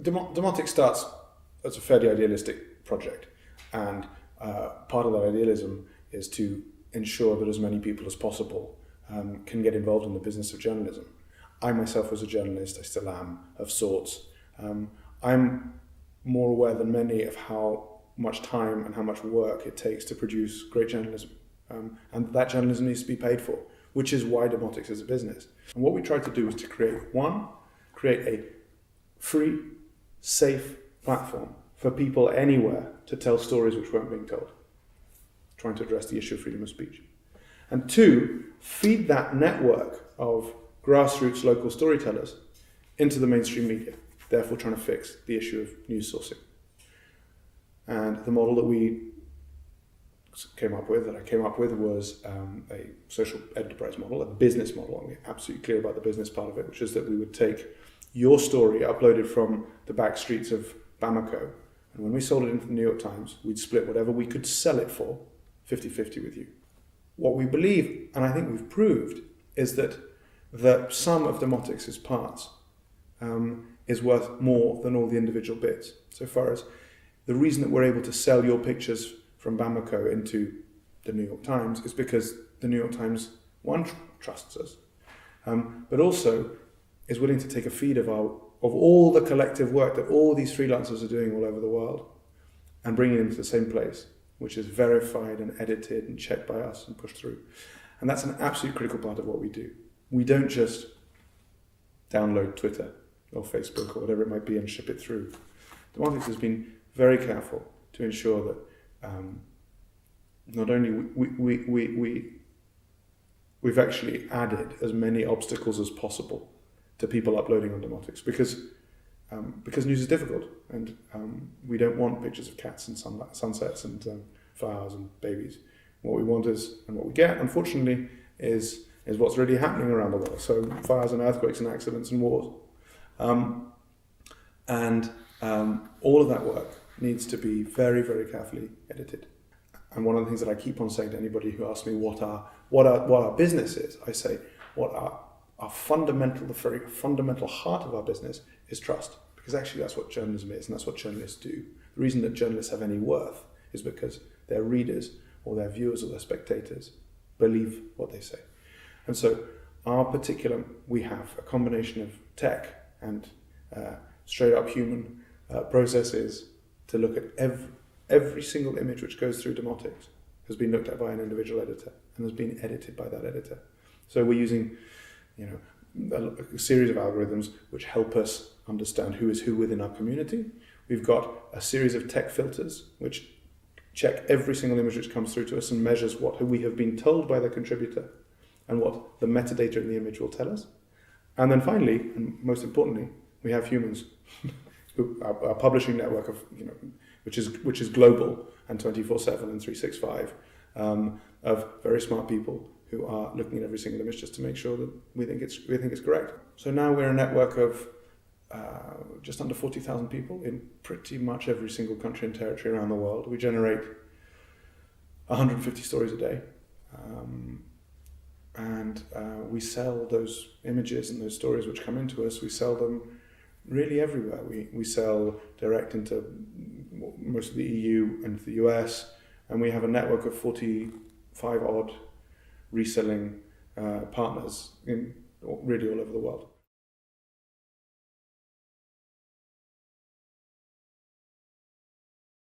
Demotix starts as a fairly idealistic project, and part of that idealism is to ensure that as many people as possible can get involved in the business of journalism. I myself was a journalist, I still am, of sorts. I'm more aware than many of how much time and how much work it takes to produce great journalism. And that journalism needs to be paid for, which is why Demotix is a business. And what we tried to do is to create a free, safe platform for people anywhere to tell stories which weren't being told, trying to address the issue of freedom of speech. And two, feed that network of grassroots local storytellers into the mainstream media, therefore trying to fix the issue of news sourcing. And the model that I came up with was a social enterprise model, a business model. I'm absolutely clear about the business part of it, which is that we would take your story uploaded from the back streets of Bamako, and when we sold it into the New York Times, we'd split whatever we could sell it for 50-50 with you. What we believe, and I think we've proved, is that the sum of Demotix's parts is worth more than all the individual bits. So far as the reason that we're able to sell your pictures from Bamako into the New York Times is because the New York Times, one, trusts us, but also is willing to take a feed of all the collective work that all these freelancers are doing all over the world and bring it into the same place, which is verified and edited and checked by us and pushed through. And that's an absolutely critical part of what we do. We don't just download Twitter or Facebook or whatever it might be and ship it through. Demotix has been very careful to ensure that not only we've actually added as many obstacles as possible to people uploading on Demotix because news is difficult, and we don't want pictures of cats and sunsets and flowers and babies. What we want is, and what we get, unfortunately, is what's really happening around the world. So fires and earthquakes and accidents and wars. All of that work needs to be very, very carefully edited. And one of the things that I keep on saying to anybody who asks me what our business is, I say what our fundamental, the very fundamental heart of our business is trust. Because actually that's what journalism is, and that's what journalists do. The reason that journalists have any worth is because their readers or their viewers or their spectators believe what they say. And so we have a combination of tech and straight up human processes to look at every single image which goes through Demotix has been looked at by an individual editor and has been edited by that editor. So we're using a series of algorithms which help us understand who is who within our community. We've got a series of tech filters which check every single image which comes through to us and measures what we have been told by the contributor and what the metadata in the image will tell us. And then finally, and most importantly, we have humans, our publishing network of which is global and 24/7 and 365 of very smart people who are looking at every single image just to make sure that we think it's correct. So now we're a network of just under 40,000 people in pretty much every single country and territory around the world. We generate 150 stories a day, and we sell those images and those stories which come into us. We sell them really everywhere. We sell direct into most of the EU and the US, and we have a network of 45 odd reselling partners in really all over the world.